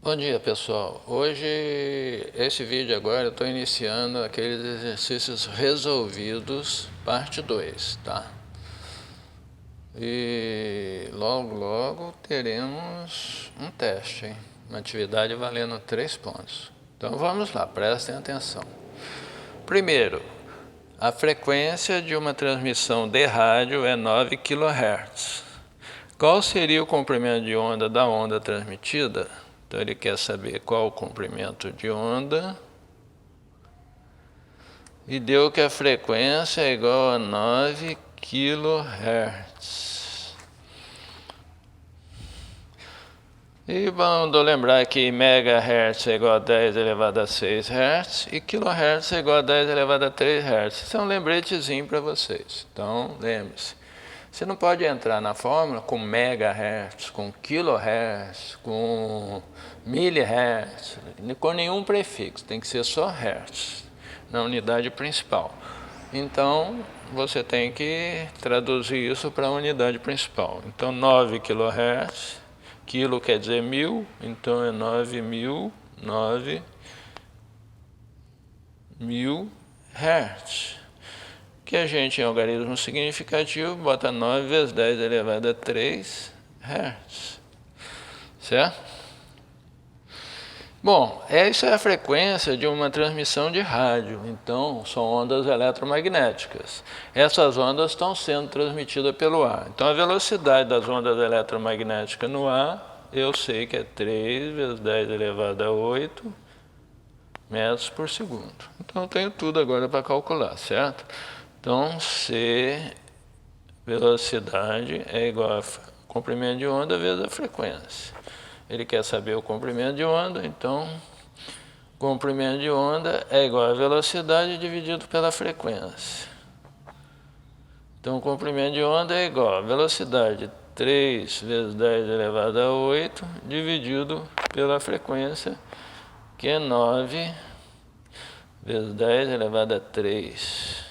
Bom dia, pessoal. Hoje, esse vídeo agora, eu estou iniciando aqueles exercícios resolvidos, parte 2, tá? E logo teremos um teste, hein? Uma atividade valendo 3 pontos. Então vamos lá, prestem atenção. Primeiro, a frequência de uma transmissão de rádio é 9 kHz. Qual seria o comprimento de onda da onda transmitida? Então ele quer saber qual o comprimento de onda e deu que a frequência é igual a 9 kHz. E vamos lembrar que megahertz é igual a 10 elevado a 6 Hz e kHz é igual a 10 elevado a 3 Hz. Isso é um lembretezinho para vocês. Então lembre-se. Você não pode entrar na fórmula com megahertz, com kilohertz, com milihertz, com nenhum prefixo, tem que ser só hertz, na unidade principal. Então, você tem que traduzir isso para a unidade principal. Então, 9 kHz, quilo quer dizer 1000, então é 9.000 Hz. Que a gente, em algarismo significativo, bota 9 vezes 10 elevado a 3 Hz. Certo? Bom, essa é a frequência de uma transmissão de rádio. Então, são ondas eletromagnéticas. Essas ondas estão sendo transmitidas pelo ar. Então, a velocidade das ondas eletromagnéticas no ar, eu sei que é 3 vezes 10 elevado a 8 metros por segundo. Então, eu tenho tudo agora para calcular, certo? Então, C, velocidade, é igual a comprimento de onda vezes a frequência. Ele quer saber o comprimento de onda, então, comprimento de onda é igual a velocidade dividido pela frequência. Então, o comprimento de onda é igual a velocidade 3 vezes 10 elevado a 8 dividido pela frequência, que é 9 vezes 10 elevado a 3.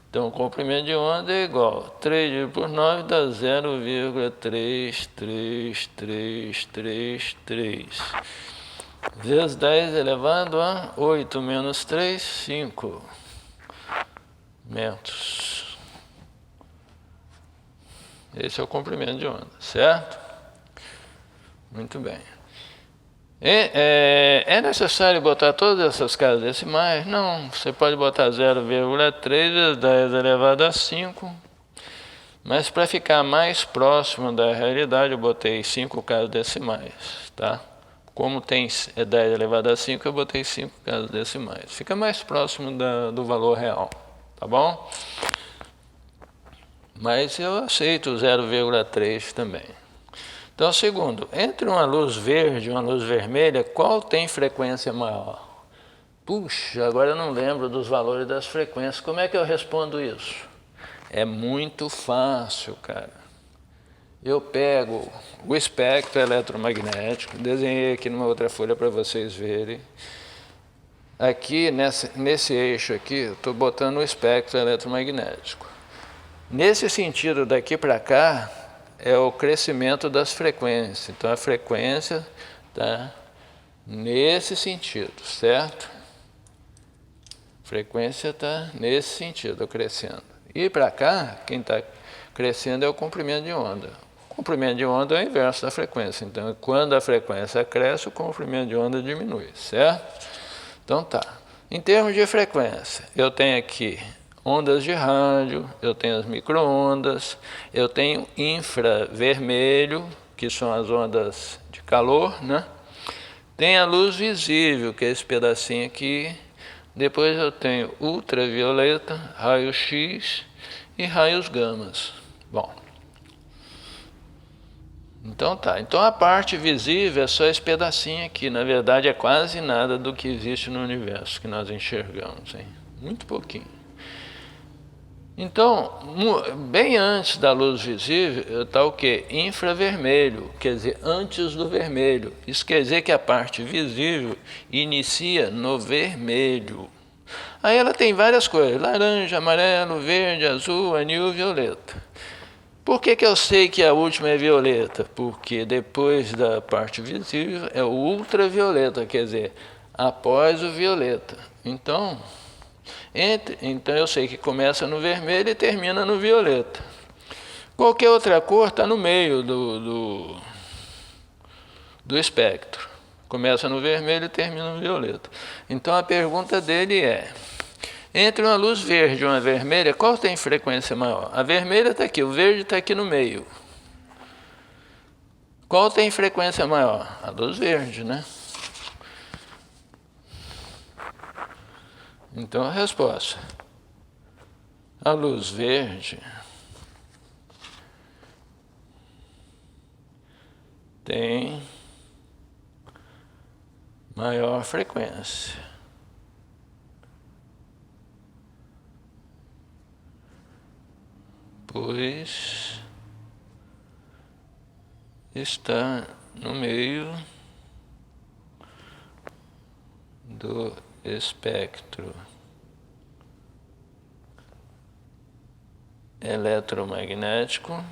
Então, o comprimento de onda é igual a 3 dividido por 9 dá 0,33333 vezes 10 elevado a 8 menos 3, 5 metros. Esse é o comprimento de onda, certo? Muito bem. É necessário botar todas essas casas decimais? Não, você pode botar 0,3 vezes 10 elevado a 5, mas para ficar mais próximo da realidade eu botei 5 casas decimais, tá? Como tem 10 elevado a 5, eu botei 5 casas decimais. Fica mais próximo do valor real, tá bom? Mas eu aceito 0,3 também. Então, segundo, entre uma luz verde e uma luz vermelha, qual tem frequência maior? Puxa, agora eu não lembro dos valores das frequências. Como é que eu respondo isso? É muito fácil, cara. Eu pego o espectro eletromagnético, desenhei aqui numa outra folha para vocês verem. Aqui, nesse eixo aqui, eu estou botando o espectro eletromagnético. Nesse sentido, daqui para cá, é o crescimento das frequências. Então, a frequência está nesse sentido, certo? A frequência está nesse sentido, crescendo. E para cá, quem está crescendo é o comprimento de onda. O comprimento de onda é o inverso da frequência. Então, quando a frequência cresce, o comprimento de onda diminui, certo? Então, tá. Em termos de frequência, eu tenho aqui ondas de rádio, eu tenho as micro-ondas, eu tenho infravermelho, que são as ondas de calor, né? Tem a luz visível, que é esse pedacinho aqui. Depois eu tenho ultravioleta, raio-x e raios gamas. Bom, então tá. Então a parte visível é só esse pedacinho aqui. Na verdade é quase nada do que existe no universo que nós enxergamos, hein? Muito pouquinho. Então, bem antes da luz visível está o quê? Infravermelho, quer dizer, antes do vermelho. Isso quer dizer que a parte visível inicia no vermelho. Aí ela tem várias cores, laranja, amarelo, verde, azul, anil, violeta. Por que eu sei que a última é violeta? Porque depois da parte visível é o ultravioleta, quer dizer, após o violeta. Então eu sei que começa no vermelho e termina no violeta. Qualquer outra cor está no meio do espectro. Começa no vermelho e termina no violeta. Então a pergunta dele é: entre uma luz verde e uma vermelha, qual tem frequência maior? A vermelha está aqui, o verde está aqui no meio. Qual tem frequência maior? A luz verde, né? Então a resposta: a luz verde tem maior frequência. Pois está no meio do espectro eletromagnético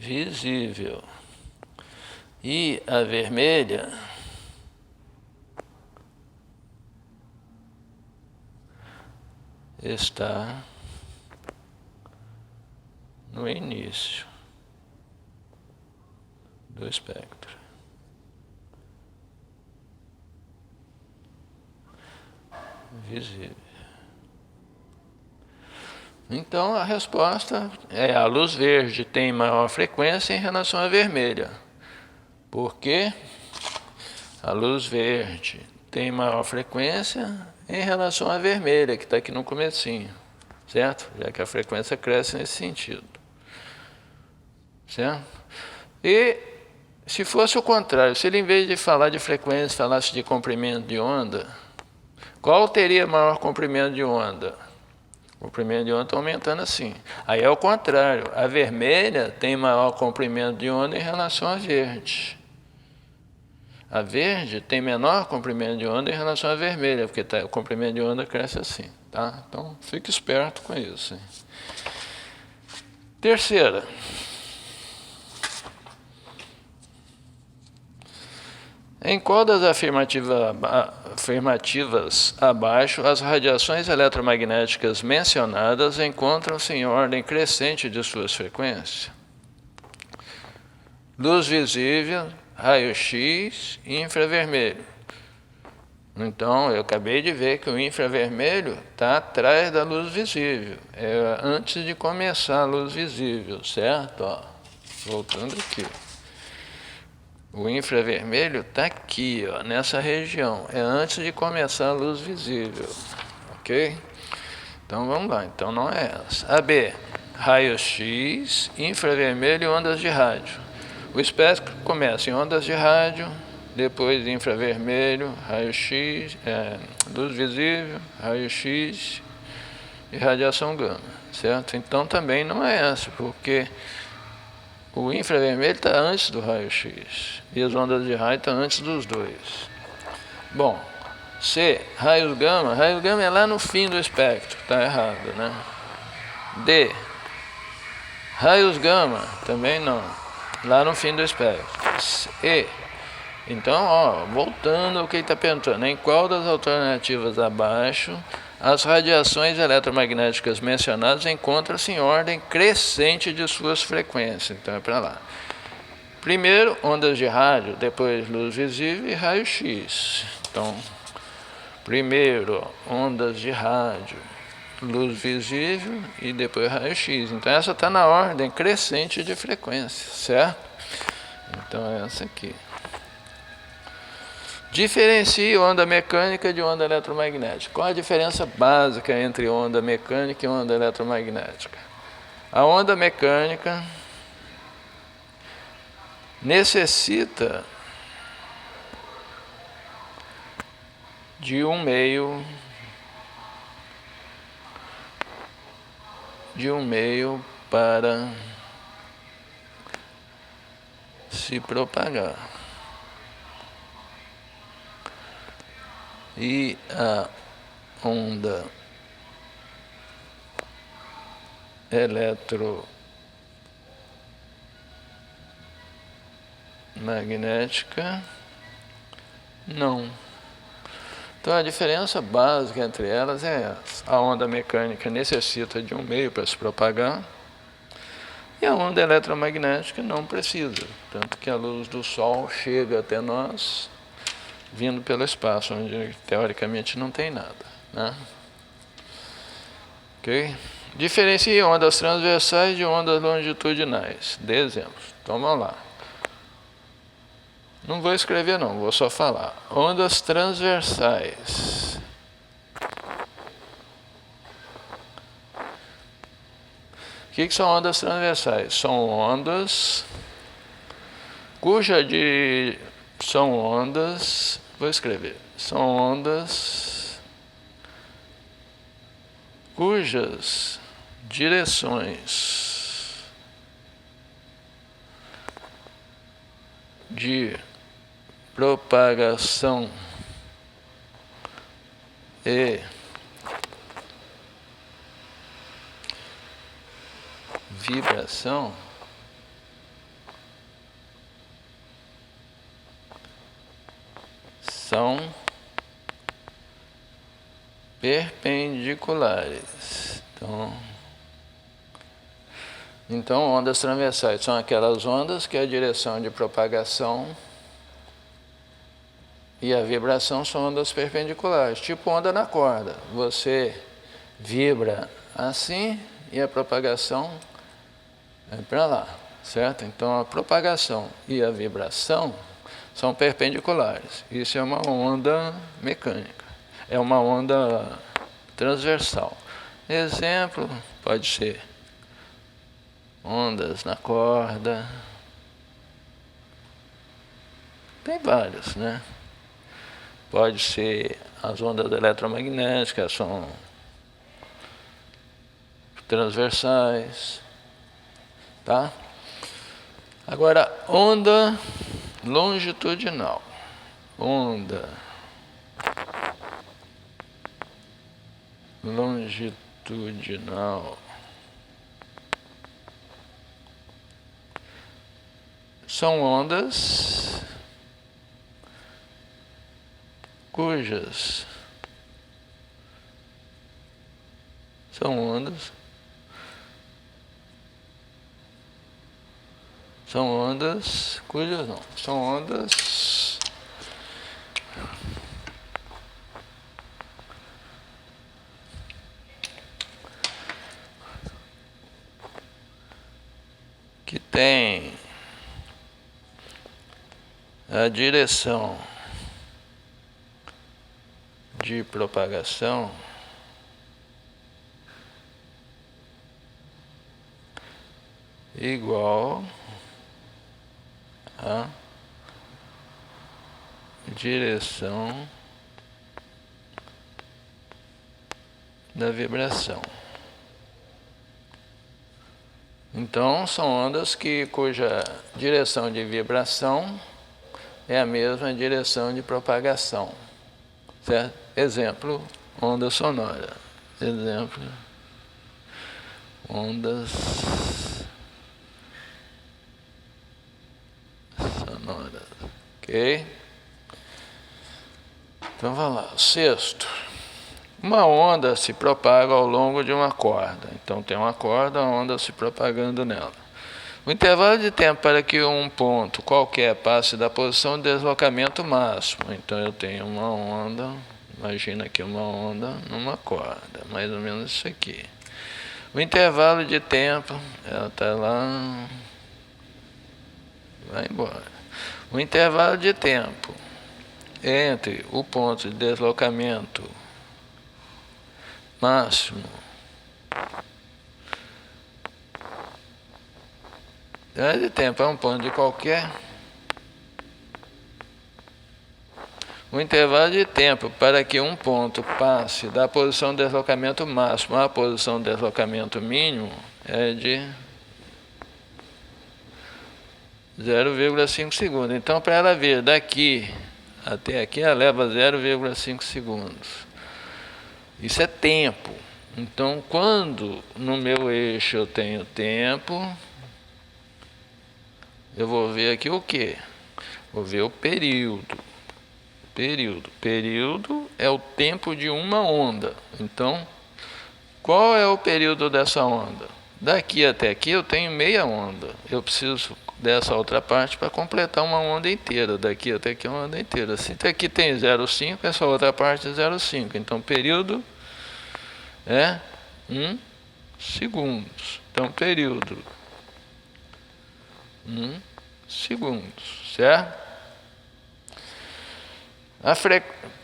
visível. E a vermelha está no início do espectro visível. Então a resposta é: a luz verde tem maior frequência em relação à vermelha. Por quê? A luz verde tem maior frequência em relação à vermelha, que está aqui no comecinho, certo? Já que a frequência cresce nesse sentido, certo? E se fosse o contrário, se ele em vez de falar de frequência falasse de comprimento de onda, qual teria maior comprimento de onda? O comprimento de onda está aumentando assim. Aí é o contrário, a vermelha tem maior comprimento de onda em relação à verde. A verde tem menor comprimento de onda em relação à vermelha, porque o comprimento de onda cresce assim, tá? Então, fique esperto com isso. Hein? Terceira. Em qual das afirmativas abaixo, as radiações eletromagnéticas mencionadas encontram-se em ordem crescente de suas frequências? Luz visível, raio-x e infravermelho. Então, eu acabei de ver que o infravermelho está atrás da luz visível. É antes de começar a luz visível, certo? Ó, voltando aqui. O infravermelho está aqui, ó, nessa região. É antes de começar a luz visível. Ok? Então, vamos lá. Então, não é essa. A B, raio-x, infravermelho e ondas de rádio. O espectro começa em ondas de rádio, depois infravermelho, raio-x, luz visível, raio-x e radiação gama, certo? Então também não é essa, porque o infravermelho está antes do raio-x e as ondas de rádio estão antes dos dois. Bom, C, raios gama é lá no fim do espectro, está errado, né? D, raios gama, também não, lá no fim do espectro. E, então, ó, voltando ao que ele está perguntando, em qual das alternativas abaixo as radiações eletromagnéticas mencionadas encontram-se em ordem crescente de suas frequências? Então é para lá. Primeiro, ondas de rádio, depois luz visível e raio-x. Então, primeiro, ondas de rádio, luz visível e depois raio-x. Então essa está na ordem crescente de frequência, certo? Então é essa aqui. Diferencie onda mecânica de onda eletromagnética. Qual a diferença básica entre onda mecânica e onda eletromagnética? A onda mecânica necessita de um meio para se propagar. E a onda eletromagnética, não. Então a diferença básica entre elas é essa. A onda mecânica necessita de um meio para se propagar e a onda eletromagnética não precisa, tanto que a luz do Sol chega até nós vindo pelo espaço, onde teoricamente não tem nada, né? Ok? Diferencie ondas transversais de ondas longitudinais. Dê exemplos. Então vamos lá. Não vou escrever não, vou só falar. Ondas transversais. O que são ondas transversais? São ondas vou escrever. São ondas cujas direções de propagação e vibração são perpendiculares. Então, ondas transversais são aquelas ondas que a direção de propagação e a vibração são ondas perpendiculares, tipo onda na corda. Você vibra assim e a propagação é para lá, certo? Então, a propagação e a vibração são perpendiculares. Isso é uma onda mecânica, é uma onda transversal. Exemplo pode ser ondas na corda. Tem vários, né? Pode ser as ondas eletromagnéticas, são transversais, tá? Agora, onda longitudinal. Onda longitudinal são ondas cujas são ondas que têm a direção de propagação igual à direção da vibração. Então, são ondas cuja direção de vibração é a mesma direção de propagação, certo? Exemplo, onda sonora. Exemplo, ondas sonoras. Ok? Então, vamos lá. Sexto. Uma onda se propaga ao longo de uma corda. Então, tem uma corda, a onda se propagando nela. O intervalo de tempo para que um ponto qualquer passe da posição de deslocamento máximo. Então, eu tenho uma onda, imagina aqui uma onda numa corda, mais ou menos isso aqui. O intervalo de tempo, ela está lá, vai embora. O intervalo de tempo entre o ponto de deslocamento máximo de tempo é um ponto de qualquer. O intervalo de tempo para que um ponto passe da posição de deslocamento máximo à posição de deslocamento mínimo é de 0,5 segundos. Então, para ela vir daqui até aqui, ela leva 0,5 segundos. Isso é tempo. Então, quando no meu eixo eu tenho tempo, eu vou ver aqui o quê? Vou ver o período. Período é o tempo de uma onda. Então, qual é o período dessa onda? Daqui até aqui eu tenho meia onda. Eu preciso dessa outra parte para completar uma onda inteira. Daqui até aqui é uma onda inteira. Se aqui tem 0,5, essa outra parte é 0,5. Então, período é 1 segundo. Então, período 1 segundo, certo?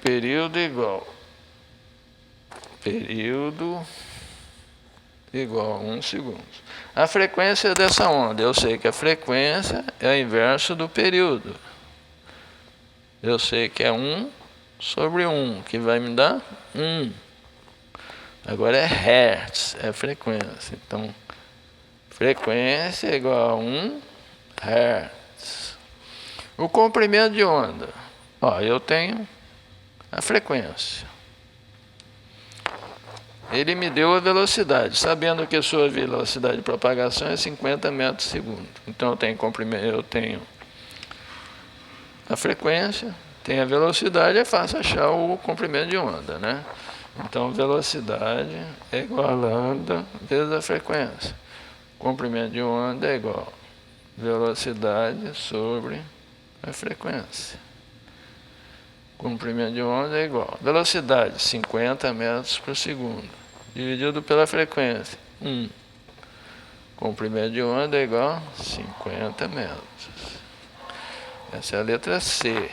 Período igual a 1 segundo. A frequência dessa onda, eu sei que a frequência é o inverso do período. Eu sei que é 1 sobre 1, que vai me dar 1. Agora é Hertz, é frequência. Então, frequência é igual a 1 Hertz. O comprimento de onda. Ó, eu tenho a frequência. Ele me deu a velocidade, sabendo que a sua velocidade de propagação é 50 metros por segundo. Então eu tenho comprimento, eu tenho a frequência, tenho a velocidade, é fácil achar o comprimento de onda, né? Então velocidade é igual a lambda vezes a frequência. Comprimento de onda é igual a velocidade sobre a frequência. Comprimento de onda é igual a velocidade, 50 metros por segundo, dividido pela frequência, 1. Comprimento de onda é igual a 50 metros. Essa é a letra C.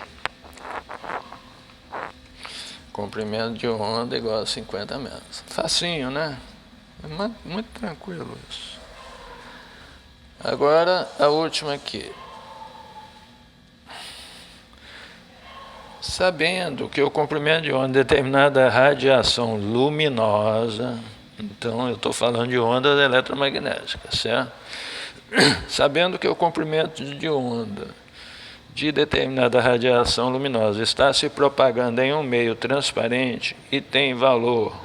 Comprimento de onda é igual a 50 metros. Facinho, né? É muito tranquilo isso. Agora, a última aqui. Sabendo que o comprimento de onda é determinada radiação luminosa, então eu estou falando de ondas eletromagnéticas, certo? Sabendo que o comprimento de onda de determinada radiação luminosa está se propagando em um meio transparente e tem valor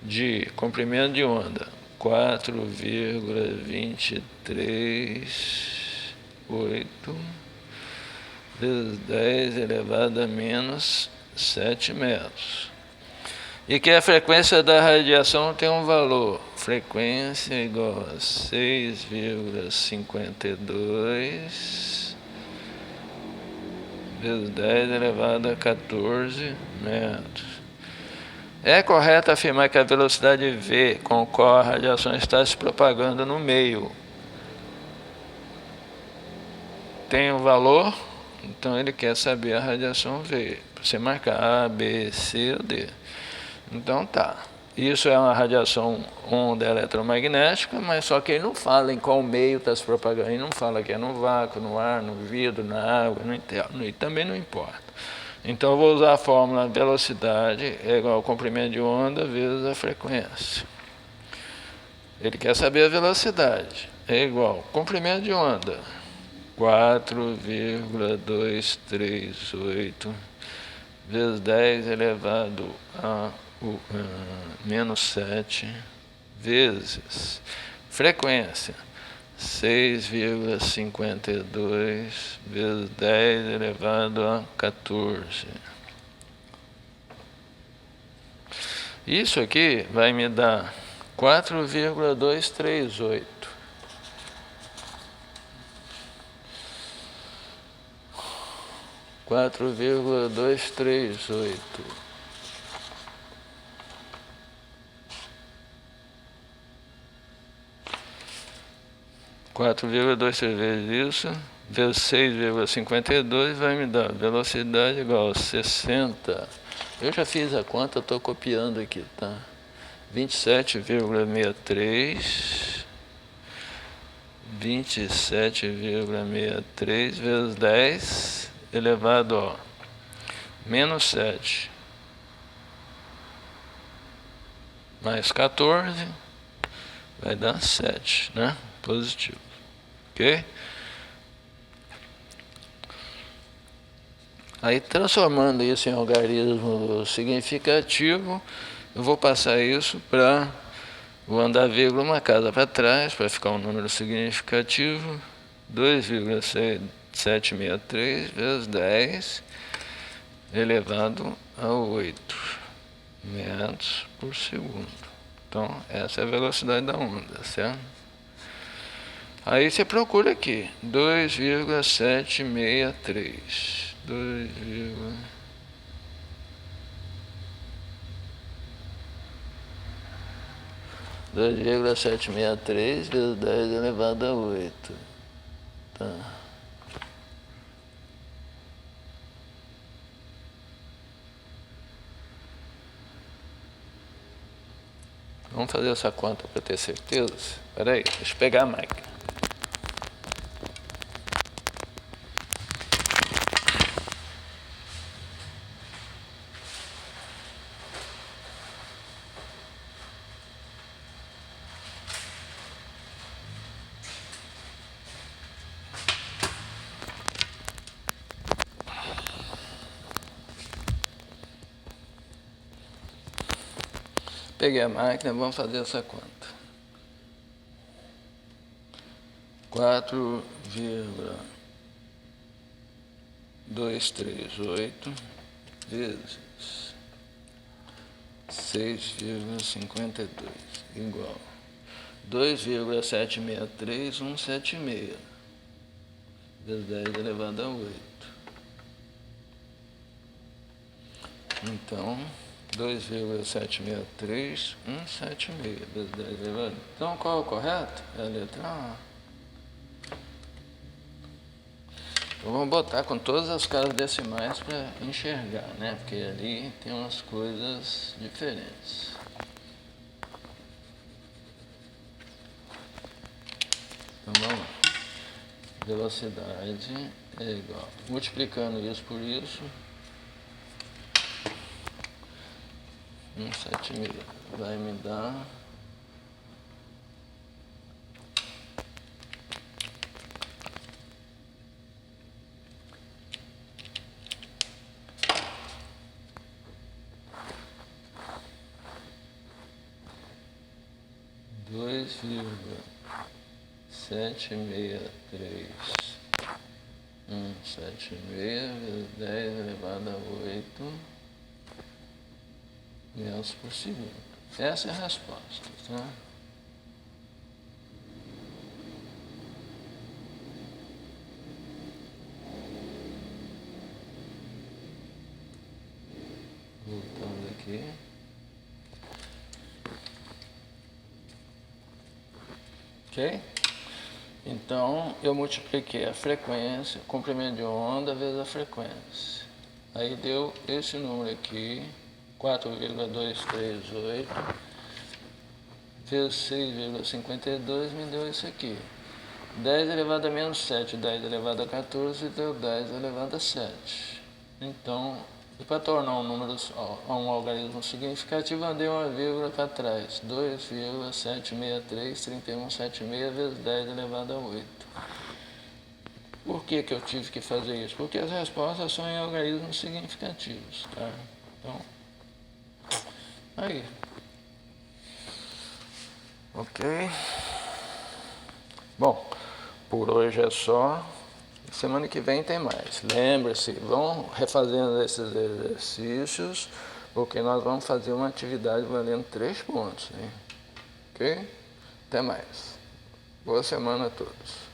de comprimento de onda 4,238 vezes 10 elevado a menos 7 metros. E que a frequência da radiação tem um valor. Frequência igual a 6,52 vezes 10 elevado a 14 metros. É correto afirmar que a velocidade v com qual a radiação está se propagando no meio tem um valor? Então ele quer saber a radiação V. Você marcar A, B, C ou D. Então tá. Isso é uma radiação onda eletromagnética, mas só que ele não fala em qual meio está se propagando. Ele não fala que é no vácuo, no ar, no vidro, na água, no interno. E também não importa. Então eu vou usar a fórmula velocidade é igual ao comprimento de onda vezes a frequência. Ele quer saber a velocidade. É igual ao comprimento de onda. 4,238 vezes 10 elevado a menos 7 vezes frequência 6,52 vezes 10 elevado a 14. Isso aqui vai me dar 4,238. 4,238. vezes isso, vezes 6,52 vai me dar velocidade igual a 60. Eu já fiz a conta, estou copiando aqui, tá? 27,63 vezes 10 elevado a menos 7 mais 14 vai dar 7, né? Positivo. Ok? Aí, transformando isso em algarismo significativo, eu vou passar isso para... Vou andar vírgula uma casa para trás, para ficar um número significativo. 2,763 vezes 10 elevado a 8 metros por segundo. Então, essa é a velocidade da onda, certo? Aí você procura aqui, 2,763. 2,763 vezes 10 elevado a 8. Tá. Vamos fazer essa conta para ter certeza? Espera aí, deixa eu pegar a máquina. Peguei a máquina, vamos fazer essa conta. 4,238 vezes 6,52 igual 2,763176 vezes 10 elevado a 8. Então, 2,763176 vezes 10 elevado a 8. Então, qual é o correto? É a letra A. Então, vamos botar com todas as casas decimais para enxergar, né? Porque ali tem umas coisas diferentes. Então, vamos lá. Velocidade é igual. Multiplicando isso por isso, 176 vai me dar 2,763 vezes 10 elevado a 8 metros por segundo. Essa é a resposta, tá? Voltando aqui. Ok? Então, eu multipliquei a frequência, comprimento de onda vezes a frequência. Aí deu esse número aqui, 4,238 vezes 6,52 me deu isso aqui. 10 elevado a menos 7, 10 elevado a 14 deu 10 elevado a 7. Então, para tornar um número, um algarismo significativo, eu dei uma vírgula para trás. 2,7633176 vezes 10 elevado a 8. Por que eu tive que fazer isso? Porque as respostas são em algarismos significativos, tá? Então, aí. Ok? Bom, por hoje é só. Semana que vem tem mais. Lembre-se, vão refazendo esses exercícios, porque nós vamos fazer uma atividade valendo 3 pontos. Hein? Ok? Até mais. Boa semana a todos.